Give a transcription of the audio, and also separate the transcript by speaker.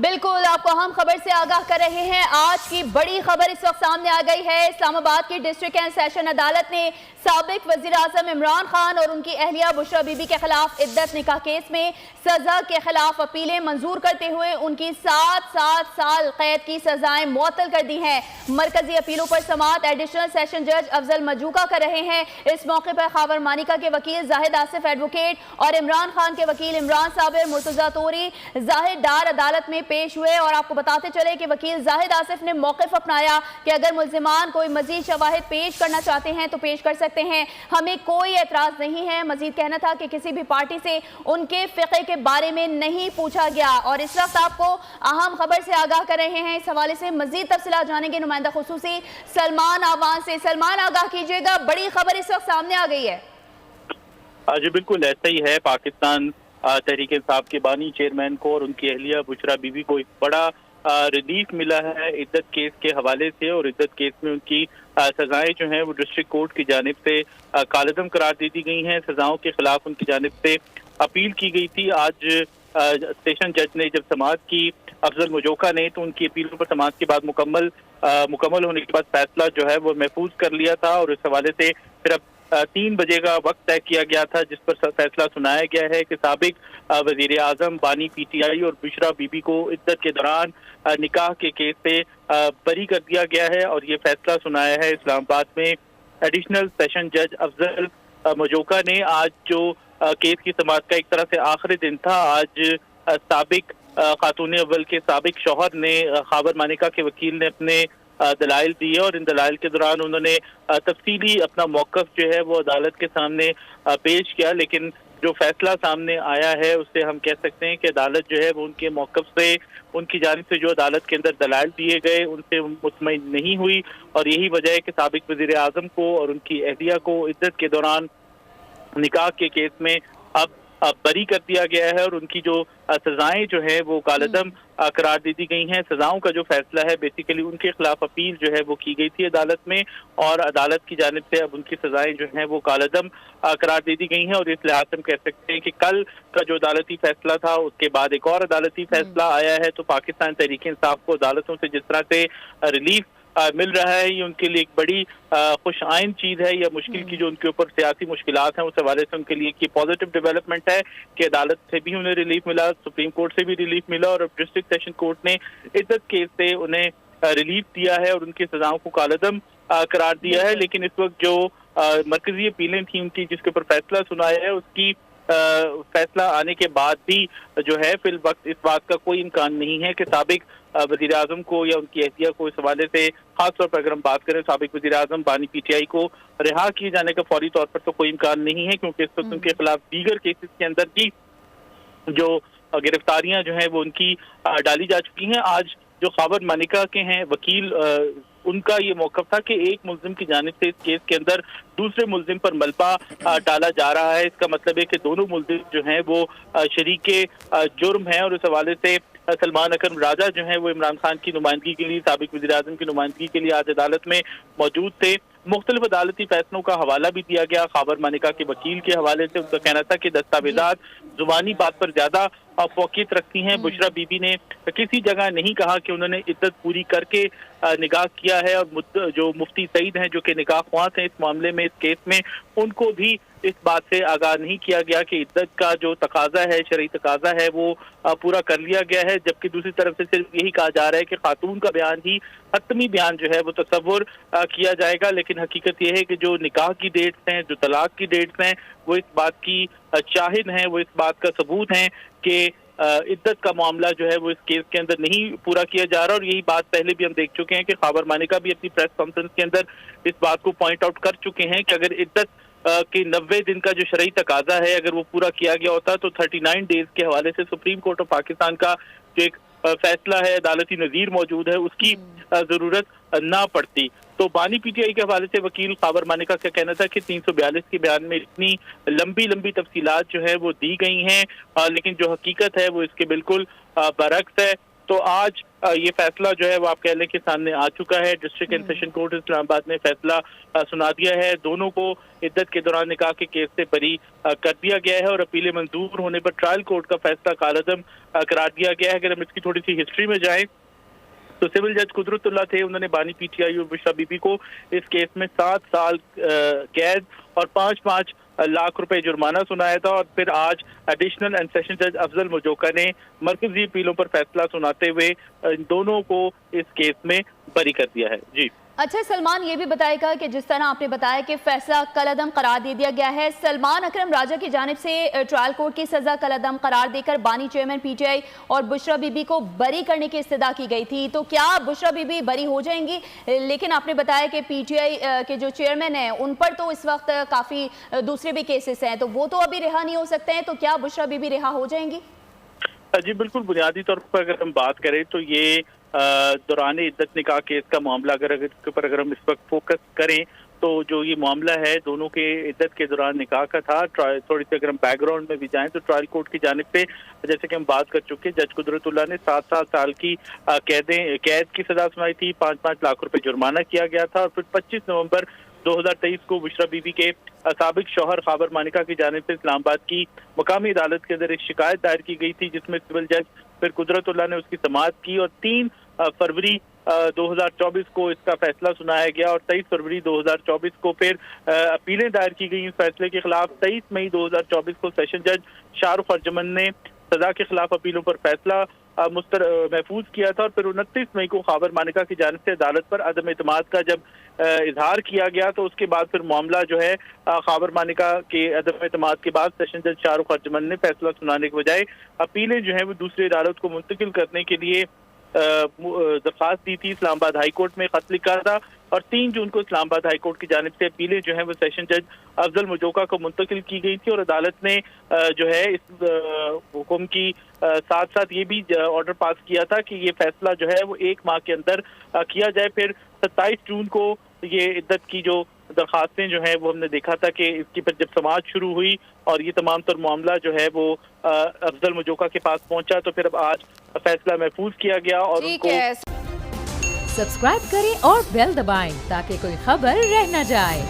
Speaker 1: बिल्कुल, आपको अहम खबर से आगाह कर रहे हैं। आज की बड़ी खबर इस वक्त सामने आ गई है। इस्लामाबाद की डिस्ट्रिक्ट एंड सेशन अदालत ने साबिक वजीर आजम इमरान खान और उनकी अहलिया बुशरा बीबी के खिलाफ इद्दत निकाह केस में सजा के खिलाफ अपीलें मंजूर करते हुए उनकी 7 साल कैद की सजाएं मुअत्तल कर दी हैं। मरकजी अपीलों पर समाअत एडिशनल सेशन जज अफजल मजूका कर रहे हैं। इस मौके पर खावर मानिका के वकील जाहिद आसिफ एडवोकेट और इमरान खान के वकील इमरान साबिर मुर्तजा तोरी जाहिद डार अदालत में पेश हुए। और आपको बताते चले कि वकील जाहिद आसिफ ने मौक़िफ़ अपनाया कि अगर मुल्जिमान कोई मजीद शवाहिद पेश करना चाहते हैं तो पेश कर सकते हैं, हमें कोई एतराज़ नहीं है। मजीद कहना था कि किसी भी पार्टी से उनके फ़िक़े के बारे में नहीं पूछा गया। और इस वक्त आपको अहम खबर से आगाह कर रहे हैं। इस हवाले से मजीद तफसीलात जानेंगे नुमाइंदा खुसूसी सलमान आवान से। सलमान, आगाह कीजिएगा, बड़ी खबर इस वक्त सामने आ गई है।
Speaker 2: जी बिल्कुल ऐसा ही है। पाकिस्तान तहरीक इंसाफ के बानी चेयरमैन को और उनकी अहलिया बुशरा बीबी को एक बड़ा रिलीफ मिला है इद्दत केस के हवाले से। और इद्दत केस में उनकी सजाएं जो हैं वो डिस्ट्रिक्ट कोर्ट की जानिब से कालअदम करार दे दी गई हैं। सजाओं के खिलाफ उनकी जानिब से अपील की गई थी। आज सेशन जज ने जब समाअत की अफजल मजूका ने, तो उनकी अपीलों पर समाअत के बाद मुकम्मल होने के बाद फैसला जो है वो महफूज कर लिया था। और इस हवाले से फिर अब 3 बजे का वक्त तय किया गया था जिस पर फैसला सुनाया गया है कि साबिक वजीर आजम बानी PTI और बुशरा बीबी को इद्दत के दौरान निकाह के केस से बरी कर दिया गया है। और ये फैसला सुनाया है इस्लामाबाद में एडिशनल सेशन जज अफजल मजूका ने। आज जो केस की समाअत का एक तरह से आखिरी दिन था, आज साबिक खातून अव्वल के साबिक शौहर ने, खावर मानिका के वकील ने अपने दलाइल दिए और इन दलाइल के दौरान उन्होंने तफसीली अपना मौक़िफ़ जो है वो अदालत के सामने पेश किया। लेकिन जो फैसला सामने आया है उससे हम कह सकते हैं कि अदालत जो है वो उनके मौक़िफ़ से, उनकी जानिब से जो अदालत के अंदर दलाइल दिए गए उनसे मुतमईन नहीं हुई। और यही वजह है कि साबिक वज़ीर आज़म को और उनकी अहलिया को इद्दत के दौरान निकाह के केस में अब बरी कर दिया गया है। और उनकी जो सजाएं जो है वो कालअदम करार दे दी गई हैं। सजाओं का जो फैसला है बेसिकली उनके खिलाफ अपील जो है वो की गई थी अदालत में, और अदालत की जानिब से अब उनकी सजाएं जो हैं वो कालअदम करार दे दी गई हैं। और इस लिहाज से हम कह सकते हैं कि कल का जो अदालती फैसला था उसके बाद एक और अदालती फैसला आया है। तो पाकिस्तान तहरीक इंसाफ को अदालतों से जिस तरह से रिलीफ मिल रहा है, ये उनके लिए एक बड़ी खुश आइन चीज़ है। या मुश्किल की जो उनके ऊपर सियासी मुश्किलात हैं उस हवाले से उनके लिए एक पॉजिटिव डेवलपमेंट है कि अदालत से भी उन्हें रिलीफ मिला, सुप्रीम कोर्ट से भी रिलीफ मिला, और अब डिस्ट्रिक्ट सेशन कोर्ट ने इद्दत केस से उन्हें रिलीफ दिया है और उनकी सजाओं को कालअदम करार दिया है। लेकिन इस वक्त जो मरकजी अपीलें थी उनकी जिसके ऊपर फैसला सुनाया है, उसकी फैसला आने के बाद भी जो है फिल वक्त इस बात का कोई इम्कान नहीं है कि साबिक वज़ीर आज़म को या उनकी अहलिया को इस हवाले से, खास तौर पर अगर हम बात करें साबिक वज़ीर आज़म बानी PTI को रिहा किए जाने का फौरी तौर पर तो कोई इम्कान नहीं है, क्योंकि इस वक्त उनके खिलाफ दीगर केसेस के अंदर की जो गिरफ्तारियां जो हैं वो उनकी डाली जा चुकी हैं। आज जो खावर मानिका के हैं वकील, उनका ये मौक़िफ़ था कि एक मुल्ज़िम की जानिब से इस केस के अंदर दूसरे मुल्ज़िम पर मलबा डाला जा रहा है। इसका मतलब है कि दोनों मुल्ज़िम जो हैं वो शरीके जुर्म हैं। और इस हवाले से सलमान अकरम राजा जो हैं वो इमरान खान की नुमाइंदगी के लिए, साबिक वज़ीर आज़म की नुमाइंदगी के लिए आज अदालत में मौजूद थे। मुख्तलिफ अदालती फैसलों का हवाला भी दिया गया। खावर मानिका के वकील के हवाले से उनका कहना था कि दस्तावेजात जुबानी बात पर ज्यादा फोकियत रखती हैं। बुशरा बीबी ने किसी जगह नहीं कहा कि उन्होंने इद्दत पूरी करके निकाह किया है। और जो मुफ्ती सईद हैं जो कि निकाह ख्वां हैं इस मामले में, इस केस में, उनको भी इस बात से आगाह नहीं किया गया कि इद्दत का जो तकाजा है, शरई तकाजा है, वो पूरा कर लिया गया है। जबकि दूसरी तरफ से सिर्फ यही कहा जा रहा है कि खातून का बयान ही हतमी बयान जो है वो तसव्वुर किया जाएगा। लेकिन हकीकत यह है कि जो निकाह की डेट्स हैं, जो तलाक की डेट्स हैं, वो इस बात की शाहिद हैं, वो इस बात का सबूत हैं कि इद्दत का मामला जो है वो इस केस के अंदर नहीं पूरा किया जा रहा। और यही बात पहले भी हम देख चुके हैं कि खावर मानिका भी अपनी प्रेस कॉन्फ्रेंस के अंदर इस बात को पॉइंट आउट कर चुके हैं कि अगर इद्दत कि 90 दिन का जो शरई तकाजा है अगर वो पूरा किया गया होता तो 39 डेज के हवाले से सुप्रीम कोर्ट ऑफ पाकिस्तान का जो एक फैसला है, अदालती नज़ीर मौजूद है, उसकी जरूरत ना पड़ती। तो बानी PTI के हवाले से वकील खावर मानिका का कहना था कि 342 के बयान में इतनी लंबी तफसीलात जो है वो दी गई हैं, लेकिन जो हकीकत है वो इसके बिल्कुल बरक्स है। तो आज ये फैसला जो है वो आप कह लें कि सामने आ चुका है। District and session court Islamabad ने फैसला सुना दिया है। दोनों को इद्दत के दौरान निकाह के केस से बरी कर दिया गया है और अपीलें मंजूर होने पर ट्रायल कोर्ट का फैसला कालअदम करार दिया गया है। अगर हम इसकी थोड़ी सी हिस्ट्री में जाएं तो सिविल जज कुदरतुल्लाह थे, उन्होंने बानी पीटीआई और बुशरा बीबी को इस केस में 7 साल कैद और 5-5 लाख रुपए जुर्माना सुनाया था और फिर आज एडिशनल एंड सेशन जज अफजल मुजोका ने मरकजी अपीलों पर फैसला सुनाते हुए इन दोनों को इस केस में बरी कर दिया है। जी
Speaker 1: अच्छा सलमान, ये भी बताएगा कि जिस तरह आपने बताया कि फैसला कलअदम करार दे दिया गया है, सलमान अकरम राजा की जानिब से ट्रायल कोर्ट की सजा कलअदम करार देकर बानी चेयरमैन पीटीआई और बुशरा बीबी को बरी करने की इस्तदा की गई थी, तो क्या बुशरा बीबी बरी हो जाएंगी? लेकिन आपने बताया कि पीटीआई के जो चेयरमैन हैं उन पर तो इस वक्त काफ़ी दूसरे भी केसेस हैं, तो वो तो अभी रिहा नहीं हो सकते हैं, तो क्या बुशरा बीबी रिहा हो जाएंगी?
Speaker 2: जी बिल्कुल, बुनियादी तौर पर अगर हम बात करें तो ये दौरान इद्दत निकाह केस का मामला अगर हम इस वक्त फोकस करें तो जो ये मामला है दोनों के इद्दत के दौरान निकाह का था। थोड़ी सी अगर हम बैकग्राउंड में भी जाएं तो ट्रायल कोर्ट की जानिब से जैसे कि हम बात कर चुके हैं, जज कुदरतुल्लाह ने 7 साल की कैद की सजा सुनाई थी, 5-5 लाख रुपए जुर्माना किया गया था और फिर 25 नवंबर 2023 को बुशरा बीबी के साबिक शौहर खाबर मानिका की जानिब से इस्लामाबाद की मकामी अदालत के अंदर एक शिकायत दायर की गई थी, जिसमें सिविल जज फिर कुदरतुल्लाह ने उसकी समाअत की और 3 फरवरी 2024 को इसका फैसला सुनाया गया और 23 फरवरी 2024 को फिर अपीलें दायर की गई इस फैसले के खिलाफ। 23 मई 2024 को सेशन जज शाहरुख अर्जमन ने सजा के खिलाफ अपीलों पर फैसला महफूज किया था और फिर 29 मई को खाबर मानिका की जानिब से अदालत पर अदम एतमाद का जब इजहार किया गया तो उसके बाद फिर मामला जो है खाबर मानिका के अदम एतमाद के बाद सेशन जज शाहरुख अर्जमन ने फैसला सुनाने के बजाय अपीलें जो है वो दूसरी अदालत को मुंतकिल करने के लिए दरख्वास्त दी थी। इस्लामाबाद हाई कोर्ट में खत लिखा था और 3 जून को इस्लामाबाद हाई कोर्ट की जानिब से अपीलें जो है वो सेशन जज अफजल मुजोका को मुंतकिल की गई थी और अदालत ने जो है इस हुक्म की साथ साथ ये भी ऑर्डर पास किया था कि ये फैसला जो है वो 1 माह के अंदर किया जाए। फिर 27 जून को ये इद्दत की जो दरखास्तें जो है वो हमने देखा था कि इसकी पर जब समाअत शुरू हुई और ये तमाम तर मामला जो है वो अफजल मुजोका के पास पहुंचा तो फिर अब आज फैसला महफूज किया गया और उनको
Speaker 3: सब्सक्राइब करें और बेल दबाएं ताकि कोई खबर रह न जाए।